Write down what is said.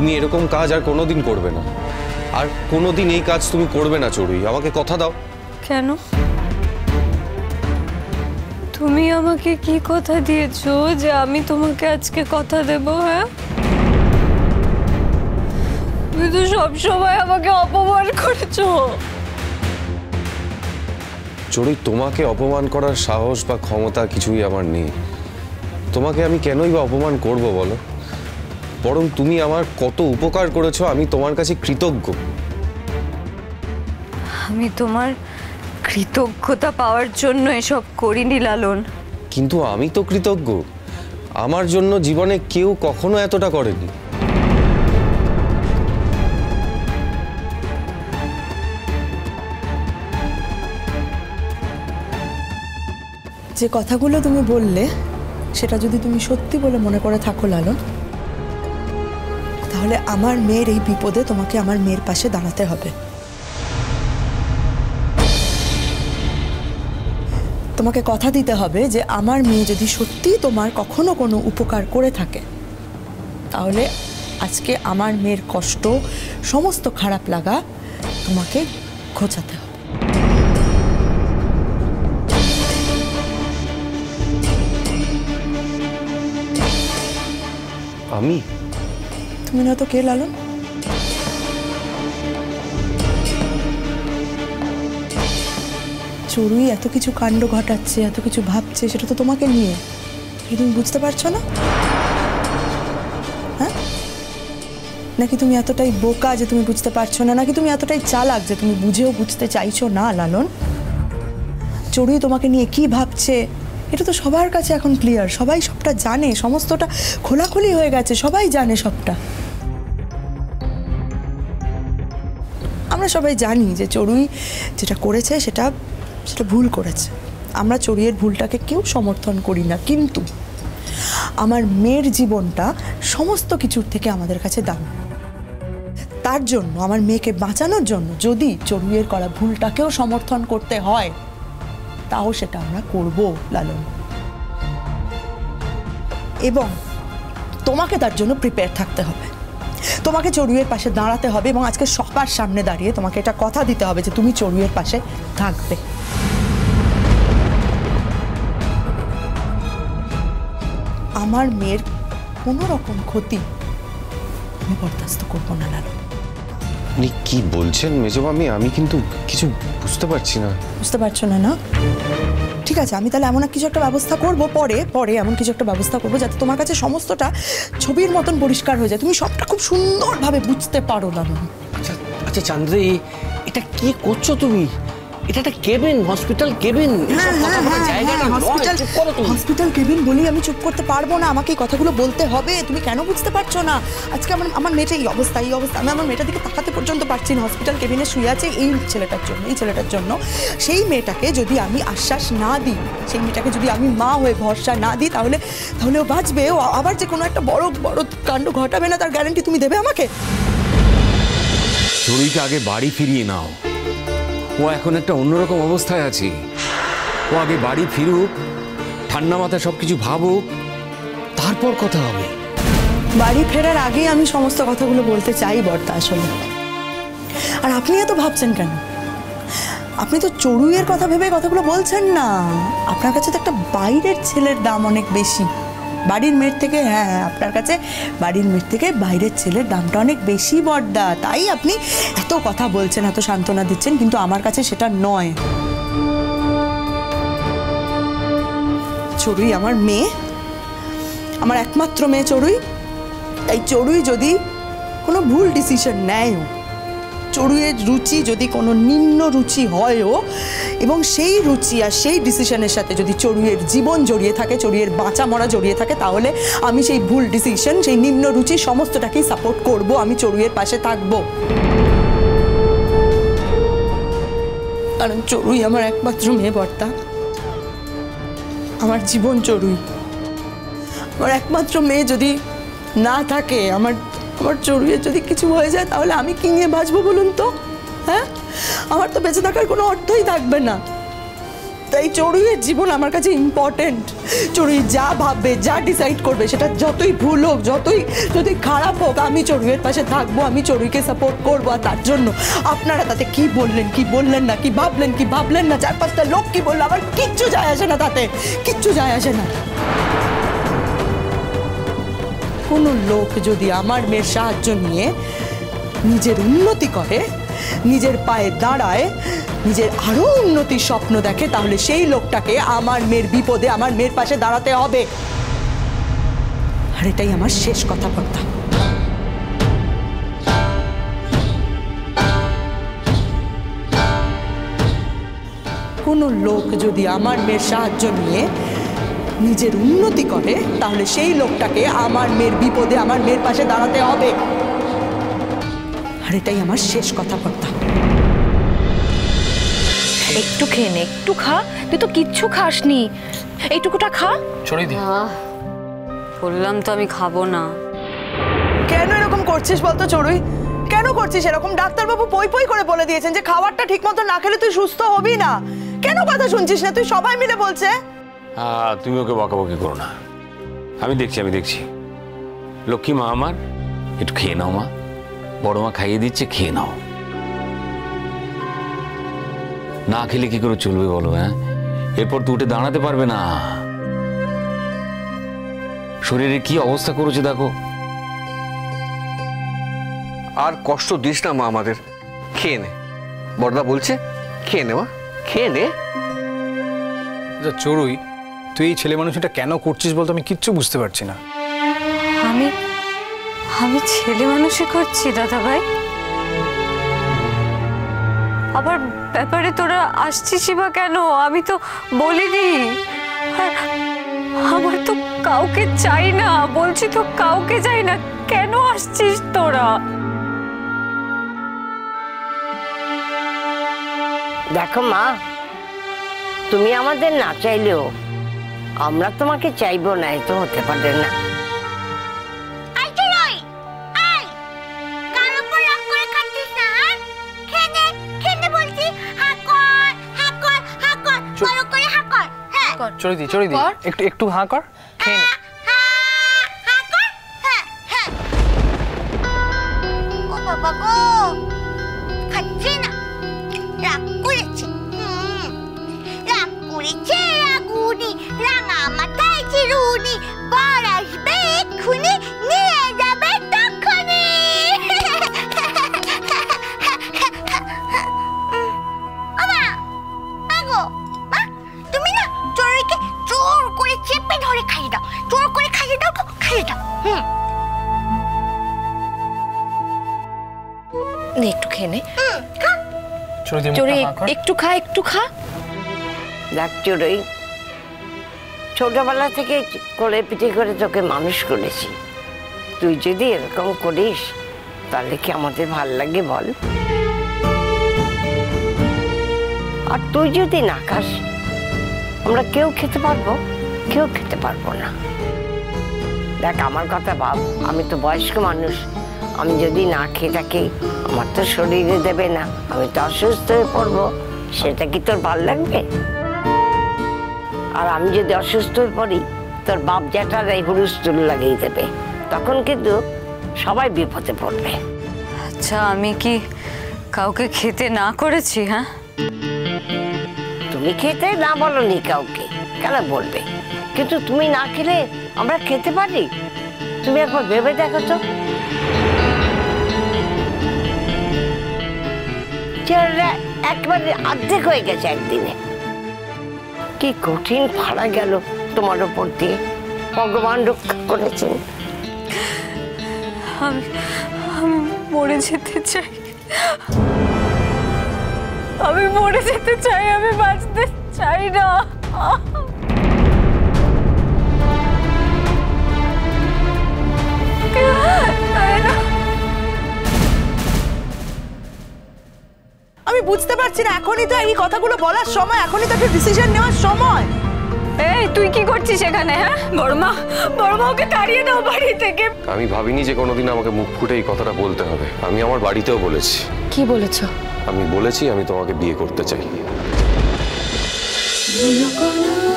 তুমি এরকম কাজ আর কোনোদিন করবে না, আর কোনোদিন এই কাজ তুমি করবে না চড়ুই, আমাকে কথা দাও। কেন? তুমি আমাকে কি কথা দিয়েছো যে আমি তোমাকে আজকে কথা দেব? হ্যাঁ, তুমি তো সবসময় আমাকে অপমান করেছো। চড়ুই, তোমাকে অপমান করার সাহস বা ক্ষমতা কিছুই আমার নেই। তোমাকে আমি কেনই বা অপমান করব বলো? বরং তুমি আমার কত উপকার করেছো, আমি তোমার কাছে কৃতজ্ঞ। আমি তোমার কৃতজ্ঞতা পাওয়ার জন্য এসব করিনি লালন। কিন্তু আমি তো কৃতজ্ঞ, আমার জন্য জীবনে কেউ কখনো এতটা করেনি। যে কথাগুলো তুমি বললে সেটা যদি তুমি সত্যি বলে মনে করে থাকো লালন, তাহলে আমার মেয়ের এই বিপদে তোমাকে আমার মেয়ের পাশে দাঁড়াতে হবে। তোমাকে কথা দিতে হবে যে আমার মেয়ে যদি সত্যি তোমার কখনো কোনো উপকার করে থাকে, তাহলে আজকে আমার মেয়ের কষ্ট, সমস্ত খারাপ লাগা তোমাকে ঘোচাতে হবে। আমি? তুমি না তো কে লালন? চড়ুই এত কিছু কাণ্ড ঘটাচ্ছে, এত কিছু ভাবছে, সেটা তো তোমাকে নিয়ে। তুমি বুঝতে পারছো না? হ্যাঁ, নাকি তুমি এতটাই বোকা যে তুমি বুঝতে পারছো না, নাকি তুমি এতটাই চালাক যে তুমি বুঝেও বুঝতে চাইছো না? লালন, চড়ুই তোমাকে নিয়ে কি ভাবছে এটা তো সবার কাছে এখন ক্লিয়ার, সবাই সবটা জানে, সমস্তটা খোলাখুলি হয়ে গেছে, সবাই জানে সবটা। আমরা সবাই জানি যে চড়ুই যেটা করেছে সেটা ভুল করেছে। আমরা চড়ুইয়ের ভুলটাকে কেউ সমর্থন করি না, কিন্তু আমার মেয়ের জীবনটা সমস্ত কিছুর থেকে আমাদের কাছে দাম। তার জন্য, আমার মেয়েকে বাঁচানোর জন্য যদি চড়ুইয়ের করা ভুলটাকেও সমর্থন করতে হয়, তাও সেটা আমরা করব লালন। এবং তোমাকে তার জন্য প্রিপেয়ার থাকতে হবে। তোমাকে চড়ুইয়ের পাশে দাঁড়াতে হবে এবং আজকে সবার সামনে দাঁড়িয়ে তোমাকে এটা কথা দিতে হবে যে তুমি চড়ুইয়ের পাশে থাকবে। আমার মেয়ের কোনো রকম ক্ষতি আমি বরদাস্ত করবো না লালন। আপনি কি বলছেন মেজবামি? আমি কিন্তু কিছু বুঝতে পারছি না। বুঝতে পারছো না? না, ঠিক আছে, আমি তাহলে এমন কিছু একটা ব্যবস্থা করবো, পরে এমন কিছু একটা ব্যবস্থা করবো যাতে তোমার কাছে সমস্তটা ছবির মতন পরিষ্কার হয়ে যায়, তুমি সবটা খুব সুন্দরভাবে বুঝতে পারো লালন। আচ্ছা আচ্ছা চান্দ্রি, এটা কি করছো তুমি? এটা একটা cabin, hospital cabin. Hospital cabin বলি আমি চুপ করতে পারবো না, আমাকে এই কথাগুলো বলতে হবে। তুমি কেন বুঝতে পারছো না? আজকে আমার মেয়েটা এই অবস্থা, আমি আমার মেয়েটার দিকে তাকাতে পর্যন্ত পারছি না। হসপিটাল কেবিনে শুয়ে আছে এই ছেলেটার জন্য। সেই মেয়েটাকে যদি আমি আশ্বাস না দিই, সেই মেয়েটাকে যদি আমি মা হয়ে ভরসা না দিই, তাহলে ও বাঁচবে, ও আবার যে কোনো একটা বড় কাণ্ড ঘটাবে না তার গ্যারান্টি তুমি দেবে আমাকে? চড়ুইকে আগে বাড়ি ফিরিয়ে নাও, ও এখন একটা অন্যরকম অবস্থায় আছে। ও আগে বাড়ি ফিরুক, ঠান্ডা মাথায় সবকিছু ভাবুক, তারপর কথা হবে। বাড়ি ফেরার আগেই আমি সমস্ত কথাগুলো বলতে চাই বর্তা আসলে। আর আপনি এত ভাবছেন কেন? আপনি তো চড়ুইয়ের কথা ভেবে কথাগুলো বলছেন না। আপনার কাছে তো একটা বাইরের ছেলের দাম অনেক বেশি, বাড়ির মেয়ের থেকে। হ্যাঁ, আপনার কাছে বাড়ির মেয়ের থেকে বাইরের ছেলের দামটা অনেক বেশি বর্দা, তাই আপনি এত কথা বলছেন, এত সান্ত্বনা দিচ্ছেন, কিন্তু আমার কাছে সেটা নয়। চড়ুই আমার মেয়ে, আমার একমাত্র মেয়ে চড়ুই। তাই চড়ুই যদি কোনো ভুল ডিসিশন নেয়ও, চড়ুইয়ের রুচি যদি কোনো নিম্ন রুচি হয়ও, এবং সেই রুচি আর সেই ডিসিশনের সাথে যদি চড়ুইয়ের জীবন জড়িয়ে থাকে, চড়ুইয়ের বাঁচা মরা জড়িয়ে থাকে, তাহলে আমি সেই ভুল ডিসিশন, সেই নিম্ন রুচি সমস্তটাকেই সাপোর্ট করব। আমি চড়ুইয়ের পাশে থাকব, কারণ চড়ুই আমার একমাত্র মেয়ে বর্তা। আমার জীবন চড়ুই। আমার একমাত্র মেয়ে যদি না থাকে, আমার চড়ুইয়ের যদি কিছু হয়ে যায়, তাহলে আমি কি নিয়ে বাঁচবো বলুন তো? হ্যাঁ, আমার তো বেঁচে থাকার কোনো অর্থই থাকবে না। তাই চড়ুইয়ের জীবন আমার কাছে ইম্পর্টেন্ট। চড়ুই যা ভাববে, যা ডিসাইড করবে, সেটা যতই ভুল হোক, যদি খারাপ হোক, আমি চড়ুইয়ের পাশে থাকবো, আমি চড়ুইকে সাপোর্ট করবো। আর তার জন্য আপনারা তাতে কি বললেন, কি বললেন না, কি ভাবলেন না, 4-5টা লোক কি বললো, আমার কিচ্ছু যায় আসে না, তাতে কিচ্ছু যায় আসে না। কোনো লোক যদি আমার মেয়ের সাহায্য নিয়ে নিজের উন্নতি করে, নিজের পায়ে দাঁড়ায়, নিজের আরো উন্নতির স্বপ্ন দেখে, তাহলে সেই লোকটাকে আমার মেয়ের বিপদে আমার মেয়ের পাশে দাঁড়াতে হবে। আর এটাই আমার শেষ কথাবার্তা। কোনো লোক যদি আমার মেয়ের সাহায্য নিয়ে নিজের উন্নতি করে, তাহলে সেই লোকটাকে আমার মেয়ের বিপদে আমার মেয়ের পাশে দাঁড়াতে হবে। আর এটাই আমার শেষ কথাবার্তা। একটু খেয়ে নে, একটু খা, তুই তো কিচ্ছু খাসনি, এইটুকুটা খা। চড়ুইদি, বললাম তো আমি খাবো না। কেন এরকম করছিস বলতো চড়ুই? কেন করছিস এরকম? ডাক্তারবাবু পই করে বলে দিয়েছেন যে খাবারটা ঠিক মতো না খেলে তুই সুস্থ হবি না। কেন কথা শুনছিস না তুই? সবাই মিলে বলছে। তুমি ওকে বকাবকি করো না, আমি দেখছি। লক্ষ্মী মা আমার, একটু খেয়ে নাও মা, বড় মা খাইয়ে দিচ্ছে, খেয়ে নাও। না খেলে কি করে চলবে বলো? হ্যাঁ, এরপর তো উঠে দাঁড়াতে পারবে না। শরীরে কি অবস্থা করেছে দেখো। আর কষ্ট দিস না মা আমাদের, খেয়ে নে। বড়দা বলছে খেয়ে নে মা, খেয়ে নে। চড়ুই, তুই এই ছেলে মানুষটা কেন করছিস বলতো? আমি কিচ্ছু বুঝতে পারছি না। আমি ছেলে মানুষই করছি দাদা ভাই। আবার ব্যাপারে তোরা আসছিসই বা কেন? আমি তো বলিনি। আমার তো কাউকে চাই না, বলছি তো কাউকে চাই না। কেন আসছিস তোরা? দেখো মা, তুমি আমাদের না চাইলেও আমরা তোমাকে চাইবো না, এ তো হতে পারে না। চড়ুইদি, একটু হাঁ কর, খেয়ে নে। বাবা গো, খাচ্ছে না, রাগ করেছে। রাগ করেছে রাগুনি, রাঙা মাথায় চিরুনি, বর আসবে এক্ষুনি, নিয়ে যাবে তখনই। তুমি না চড়ুইকে জোর করে চেপে ধরে খাইয়ে দাও, জোর করে খাইয়ে দাও তো, খাইয়ে দাও। একটু খেয়ে নে। চড়ুই, একটু খা। দেখ চড়ুই, ছোটবেলা থেকে কোলে পিঠে করে তোকে মানুষ করেছি। তুই যদি এরকম করিস তাহলে কি আমাদের ভাল লাগে বল? আর তুই যদি না খাস, আমরা কেউ খেতে পারবো না। দেখ আমার কথা ভাব, আমি তো বয়স্ক মানুষ, আমি যদি না খেয়ে থাকি আমার তো শরীরে দেবে না, আমি তো অসুস্থ হয়ে পড়বো। সেটা কি তোর ভাল লাগবে? আর আমি যদি অসুস্থ হয়ে পড়ি, তোর বাপ জ্যাঠার এই হুলস্থুল লাগিয়ে দেবে, তখন কিন্তু সবাই বিপদে পড়বে। আচ্ছা, আমি কি কাউকে খেতে না করেছি? হ্যাঁ, তুমি খেতে না বলনি কাউকে, কেন বলবে? কিন্তু তুমি না খেলে আমরা খেতে পারি? তুমি একবার ভেবে দেখো তো। চেহারা একবারে অর্ধেক হয়ে গেছে একদিনে। কি কঠিন ফাড়া গেল তোমার ওপর দিয়ে, ভগবান রক্ষা করেছেন। আমি মরে যেতে চাই, আমি বাঁচতে চাই না। আমি বুঝতে পারছি না, এখনই তো এই কথাগুলো বলার সময়, এখনই তো একটা ডিসিশন নেওয়ার সময়। এই তুই কি করছিস এখানে? হ্যাঁ, বড়মা ওকে তাড়িয়ে দাও বাড়ি থেকে। আমি ভাবিনি যে কোনোদিন আমাকে মুখ ফুটে এই কথাটা বলতে হবে। আমি আমার বাড়িতেও বলেছি। কি বলেছো? আমি বলেছি আমি তোমাকে বিয়ে করতে চাই। কোনো